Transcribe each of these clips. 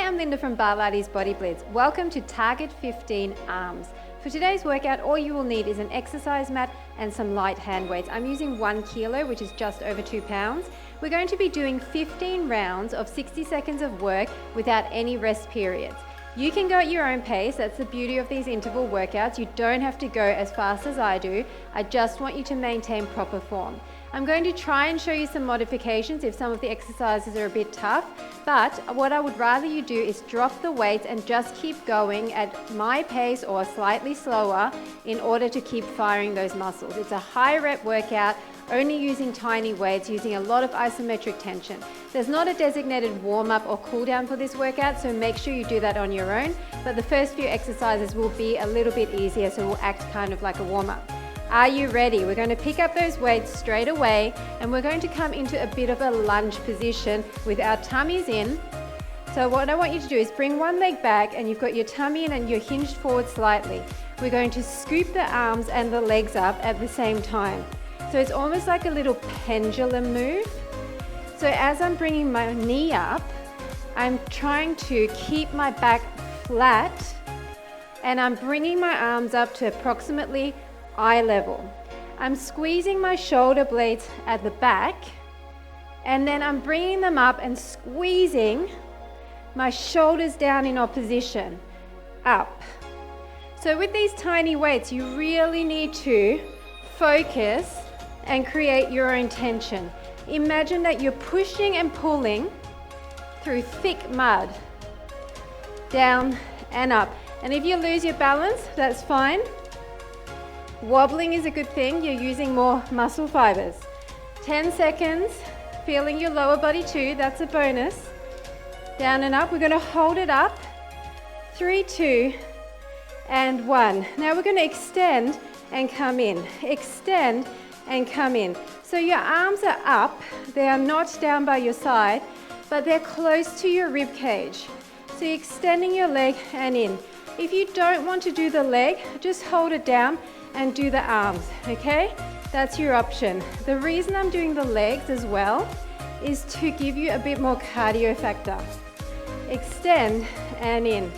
I'm Linda from Barlates Body Blitz. Welcome to Target 15 Arms. For today's workout, all you will need is an exercise mat and some light hand weights. I'm using 1 kilo, which is just over 2 pounds. We're going to be doing 15 rounds of 60 seconds of work without any rest periods. You can go at your own pace. That's the beauty of these interval workouts. You don't have to go as fast as I do. I just want you to maintain proper form. I'm going to try and show you some modifications if some of the exercises are a bit tough, but what I would rather you do is drop the weights and just keep going at my pace or slightly slower in order to keep firing those muscles. It's a high rep workout, only using tiny weights, using a lot of isometric tension. There's not a designated warm-up or cool-down for this workout, so make sure you do that on your own, but the first few exercises will be a little bit easier, so we'll act kind of like a warm-up. Are you ready? We're going to pick up those weights straight away and we're going to come into a bit of a lunge position with our tummies in. So what I want you to do is bring one leg back and you've got your tummy in and you're hinged forward slightly. We're going to scoop the arms and the legs up at the same time. So it's almost like a little pendulum move. So as I'm bringing my knee up, I'm trying to keep my back flat and I'm bringing my arms up to approximately eye level. I'm squeezing my shoulder blades at the back and then I'm bringing them up and squeezing my shoulders down in opposition, up. So with these tiny weights, you really need to focus and create your own tension. Imagine that you're pushing and pulling through thick mud, down and up. And if you lose your balance, that's fine. Wobbling is a good thing, you're using more muscle fibers. 10 seconds, feeling your lower body too, that's a bonus. Down and up, we're going to hold it up. 3, 2, and 1. Now we're going to extend and come in. Extend and come in. So your arms are up, they are not down by your side, but they're close to your rib cage. So you're extending your leg and in. If you don't want to do the leg, just hold it down and do the arms, okay? That's your option. The reason I'm doing the legs as well is to give you a bit more cardio factor. Extend and in.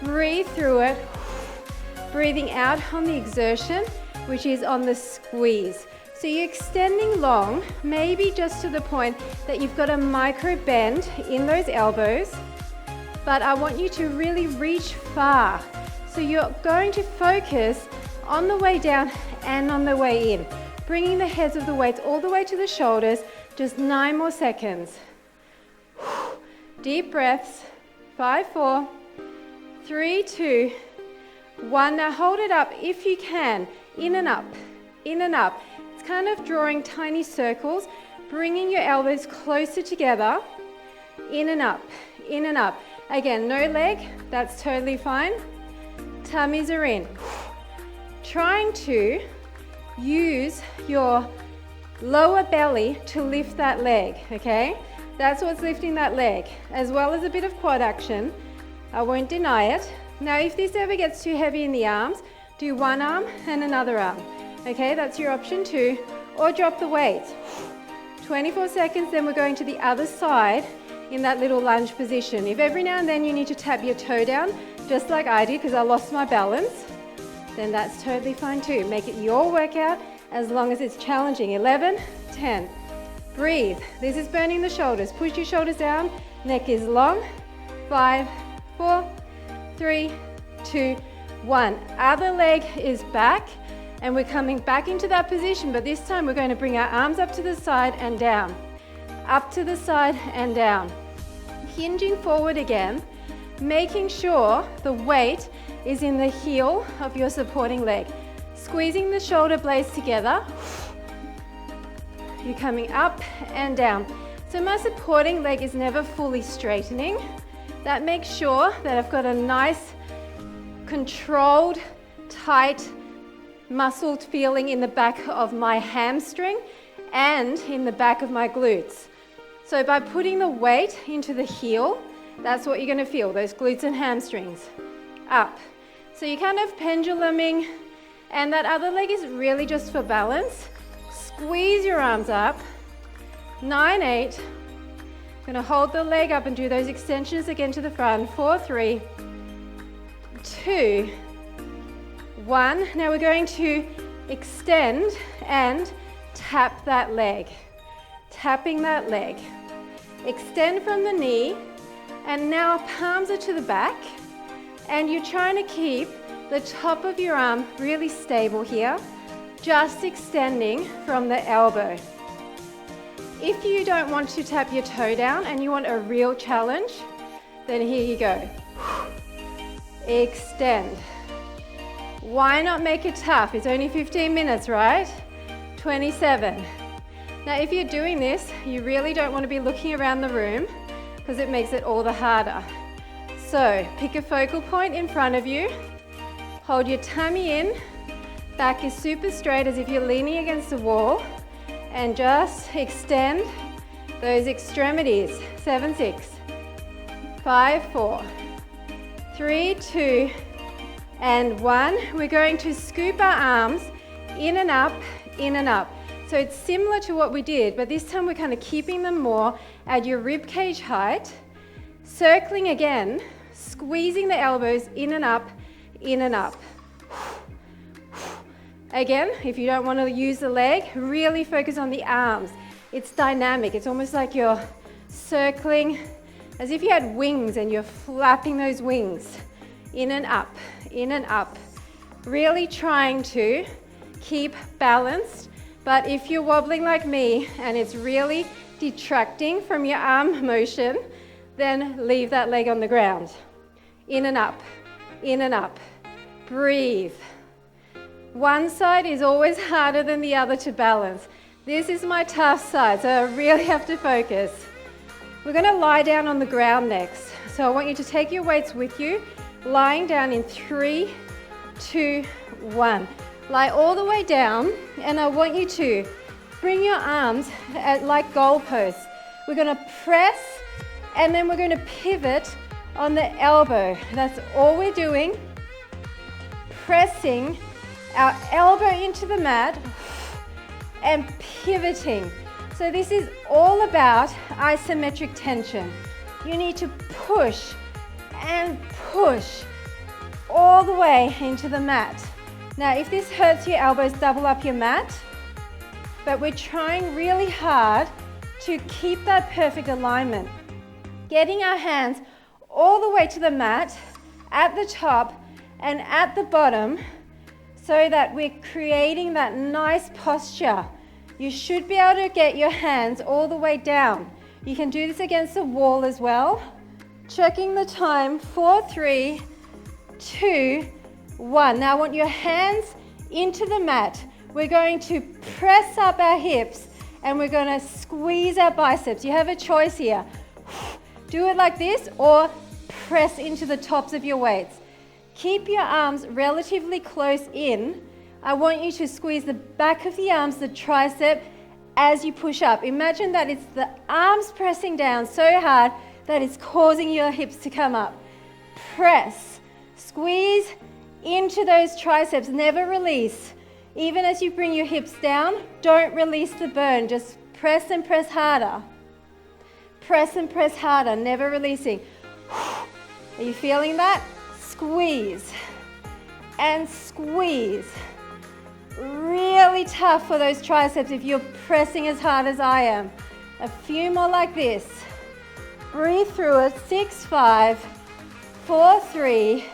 Breathe through it. Breathing out on the exertion, which is on the squeeze. So you're extending long, maybe just to the point that you've got a micro bend in those elbows, but I want you to really reach far. So you're going to focus on the way down and on the way in, bringing the heads of the weights all the way to the shoulders. Just 9 more seconds. Deep breaths. 5, 4, 3, 2, 1. Now hold it up if you can. In and up, in and up. It's kind of drawing tiny circles, bringing your elbows closer together. In and up, in and up. Again, no leg, that's totally fine. Tummies are in. Trying to use your lower belly to lift that leg, okay? That's what's lifting that leg, as well as a bit of quad action. I won't deny it. Now, if this ever gets too heavy in the arms, do one arm and another arm, okay? That's your option too, or drop the weights. 24 seconds, then we're going to the other side in that little lunge position. If every now and then you need to tap your toe down, just like I did because I lost my balance, then that's totally fine too. Make it your workout as long as it's challenging. 11, 10. Breathe. This is burning the shoulders. Push your shoulders down. Neck is long. 5, 4, 3, 2, 1. Other leg is back and we're coming back into that position, but this time we're going to bring our arms up to the side and down. Up to the side and down. Hinging forward again, making sure the weight is in the heel of your supporting leg. Squeezing the shoulder blades together. You're coming up and down. So my supporting leg is never fully straightening. That makes sure that I've got a nice, controlled, tight, muscled feeling in the back of my hamstring and in the back of my glutes. So by putting the weight into the heel, that's what you're going to feel, those glutes and hamstrings. Up. So you're kind of penduluming, and that other leg is really just for balance. Squeeze your arms up. 9, 8, Gonna hold the leg up and do those extensions again to the front. 4, 3, 2, 1. Now we're going to extend and tap that leg. Tapping that leg. Extend from the knee, and now palms are to the back, and you're trying to keep the top of your arm really stable here, just extending from the elbow. If you don't want to tap your toe down and you want a real challenge, then here you go. Extend. Why not make it tough? It's only 15 minutes, right? 27. Now, if you're doing this, you really don't want to be looking around the room because it makes it all the harder. So, pick a focal point in front of you. Hold your tummy in. Back is super straight as if you're leaning against the wall. And just extend those extremities. 7, 6, 5, 4, 3, 2, and 1. We're going to scoop our arms in and up, in and up. So it's similar to what we did, but this time we're kind of keeping them more at your rib cage height. Circling again, squeezing the elbows in and up, in and up. Again, if you don't want to use the leg, really focus on the arms. It's dynamic. It's almost like you're circling as if you had wings and you're flapping those wings in and up, in and up. Really trying to keep balanced, but if you're wobbling like me and it's really detracting from your arm motion, then leave that leg on the ground. In and up, in and up. Breathe. One side is always harder than the other to balance. This is my tough side, so I really have to focus. We're going to lie down on the ground next. So I want you to take your weights with you, lying down in 3, 2, 1. Lie all the way down, and I want you to bring your arms at like goalposts. We're going to press, and then we're going to pivot on the elbow. That's all we're doing. Pressing our elbow into the mat and pivoting. So this is all about isometric tension. You need to push and push all the way into the mat. Now, if this hurts your elbows, double up your mat. But we're trying really hard to keep that perfect alignment. Getting our hands all the way to the mat, at the top and at the bottom, so that we're creating that nice posture. You should be able to get your hands all the way down. You can do this against the wall as well. Checking the time, 4, 3, 2, 1. Now I want your hands into the mat. We're going to press up our hips and we're going to squeeze our biceps. You have a choice here. Do it like this or press into the tops of your weights. Keep your arms relatively close in. I want you to squeeze the back of the arms, the tricep, as you push up. Imagine that it's the arms pressing down so hard that it's causing your hips to come up. Press, squeeze into those triceps, never release. Even as you bring your hips down, don't release the burn, just press and press harder. Press and press harder, never releasing. Are you feeling that? Squeeze and squeeze. Really tough for those triceps if you're pressing as hard as I am. A few more like this. Breathe through it. 6, 5, 4, 3,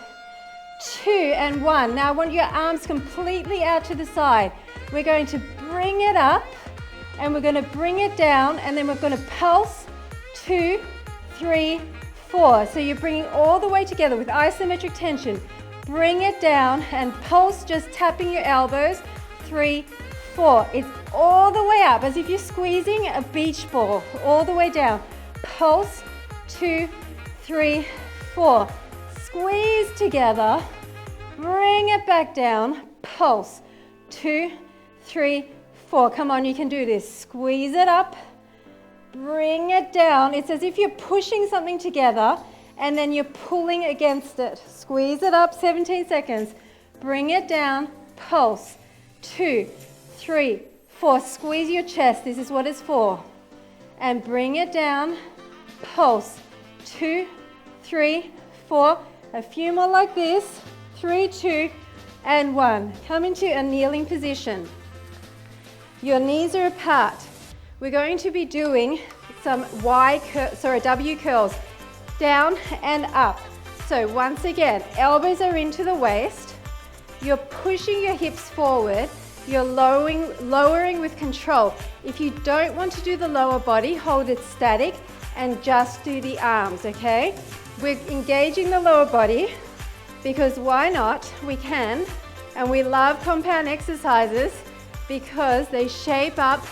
2, and 1. Now I want your arms completely out to the side. We're going to bring it up and we're going to bring it down, and then we're going to pulse. 2, 3, 4. So you're bringing all the way together with isometric tension. Bring it down and pulse, just tapping your elbows. 3, 4. It's all the way up as if you're squeezing a beach ball. All the way down. Pulse. 2, 3, 4. Squeeze together. Bring it back down. Pulse. 2, 3, 4. Come on, you can do this. Squeeze it up. Bring it down. It's as if you're pushing something together and then you're pulling against it. Squeeze it up, 17 seconds. Bring it down, pulse. 2, 3, 4. Squeeze your chest. This is what it's for. And bring it down. pulse. 2, 3, 4. A few more like this. 3, 2, and 1. Come into a kneeling position. Your knees are apart. We're going to be doing some W curls, down and up. So once again, elbows are into the waist. You're pushing your hips forward. You're lowering with control. If you don't want to do the lower body, hold it static and just do the arms, okay? We're engaging the lower body because why not? We can. And we love compound exercises because they shape up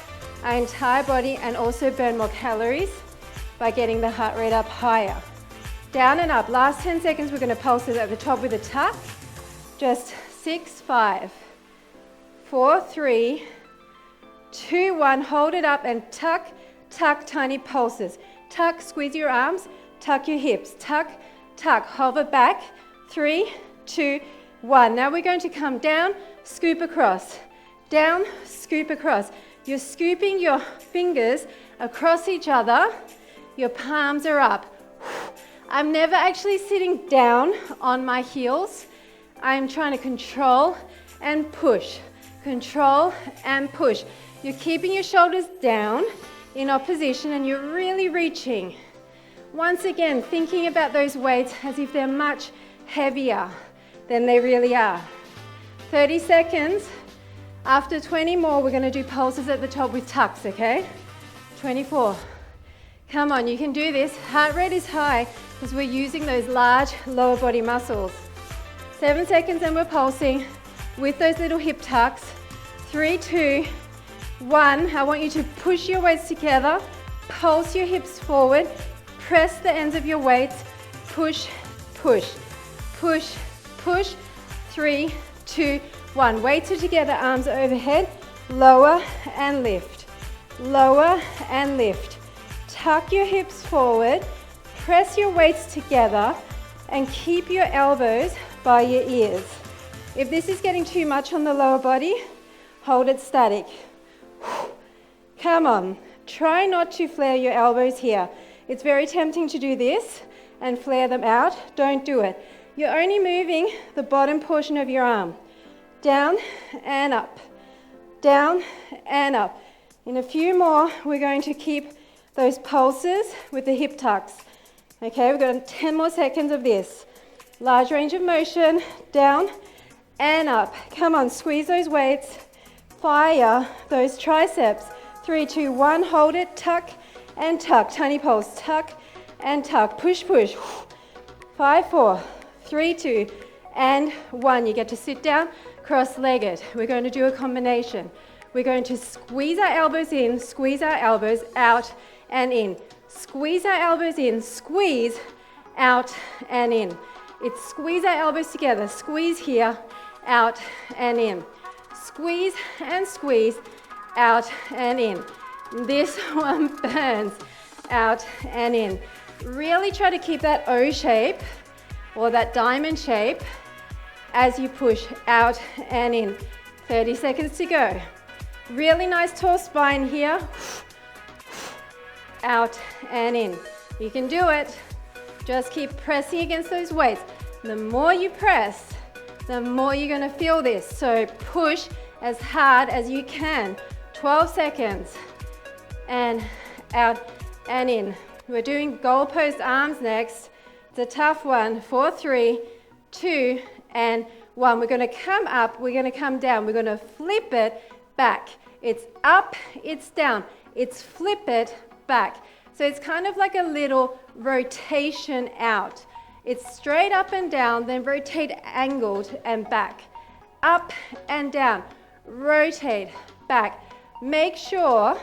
our entire body and also burn more calories by getting the heart rate up higher. Down and up. Last 10 seconds, we're going to pulse it at the top with a tuck. Just 6, 5, 4, 3, 2, 1. Hold it up and tuck, tuck, tiny pulses. Tuck, squeeze your arms, tuck your hips. Tuck, tuck, hover back. 3, 2, 1. Now we're going to come down, scoop across. Down, scoop across. You're scooping your fingers across each other. Your palms are up. I'm never actually sitting down on my heels. I'm trying to control and push. Control and push. You're keeping your shoulders down in opposition and you're really reaching. Once again, thinking about those weights as if they're much heavier than they really are. 30 seconds. After 20 more, we're going to do pulses at the top with tucks, okay? 24. Come on, you can do this. Heart rate is high because we're using those large lower body muscles. 7 seconds and we're pulsing with those little hip tucks. 3, 2, 1. I want you to push your weights together. Pulse your hips forward. Press the ends of your weights. Push, push, push, push. 3, 2, 1. Weights are together, arms are overhead. Lower and lift. Lower and lift. Tuck your hips forward. Press your weights together and keep your elbows by your ears. If this is getting too much on the lower body, hold it static. Come on. Try not to flare your elbows here. It's very tempting to do this and flare them out. Don't do it. You're only moving the bottom portion of your arm. Down and up. Down and up. In a few more, we're going to keep those pulses with the hip tucks. Okay, we've got 10 more seconds of this. Large range of motion, down and up. Come on, squeeze those weights. Fire those triceps. 3, 2, 1, hold it, tuck and tuck. Tiny pulse, tuck and tuck. Push, push. 5, 4, 3, 2, and 1. You get to sit down, cross-legged. We're going to do a combination. We're going to squeeze our elbows in, squeeze our elbows out and in. Squeeze our elbows in, squeeze out and in. It's squeeze our elbows together, squeeze here, out and in. Squeeze and squeeze, out and in. This one burns, out and in. Really try to keep that O shape or that diamond shape as you push out and in. 30 seconds to go. Really nice tall spine here. Out and in. You can do it. Just keep pressing against those weights. The more you press, the more you're going to feel this. So push as hard as you can. 12 seconds. And out and in. We're doing goalpost arms next. It's a tough one. 4, 3, 2, and 1. We're going to come up. We're going to come down. We're going to flip it back. It's up, it's down. It's flip it back. So it's kind of like a little rotation out. It's straight up and down, then rotate angled and back. Up and down, rotate back. Make sure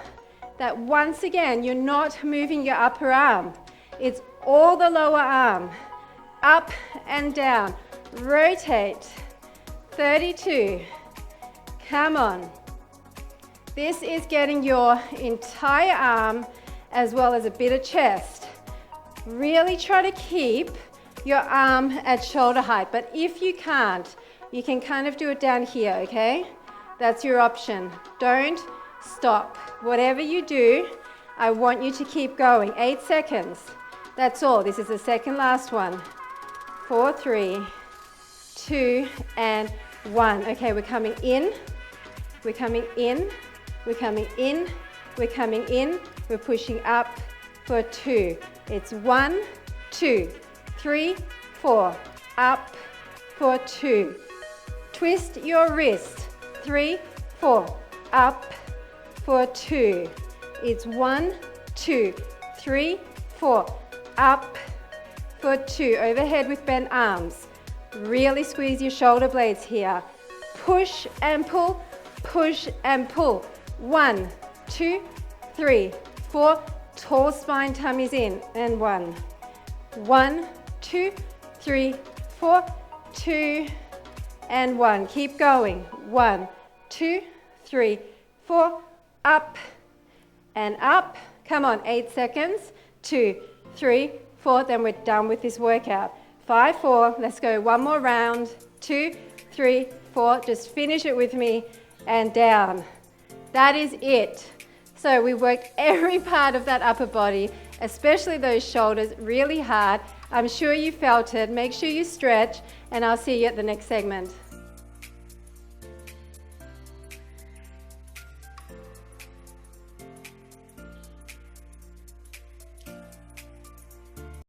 that once again, you're not moving your upper arm. It's all the lower arm. Up and down, rotate. 32, come on. This is getting your entire arm as well as a bit of chest. Really try to keep your arm at shoulder height, but if you can't, you can kind of do it down here, okay? That's your option. Don't stop. Whatever you do, I want you to keep going. 8 seconds. That's all. This is the second last one. 4, 3, 2, and 1. Okay, we're coming in. We're coming in. We're coming in. We're coming in. We're pushing up for 2. It's 1, 2, 3, 4. Up for 2. Twist your wrist. 3, 4. Up for 2. It's 1, 2, 3, 4. Up for 2. Overhead with bent arms. Really squeeze your shoulder blades here. Push and pull. Push and pull. 1, 2, 3, 4. Tall spine, tummies in. And 1. 1, 2, 3, 4. 2 and 1. Keep going. 1, 2, 3, 4. Up and up. Come on, 8 seconds. 2, 3, 4. Then we're done with this workout. 5, 4. Let's go one more round. 2, 3, 4. Just finish it with me and down. That is it. So we worked every part of that upper body, especially those shoulders, really hard. I'm sure you felt it. Make sure you stretch, and I'll see you at the next segment.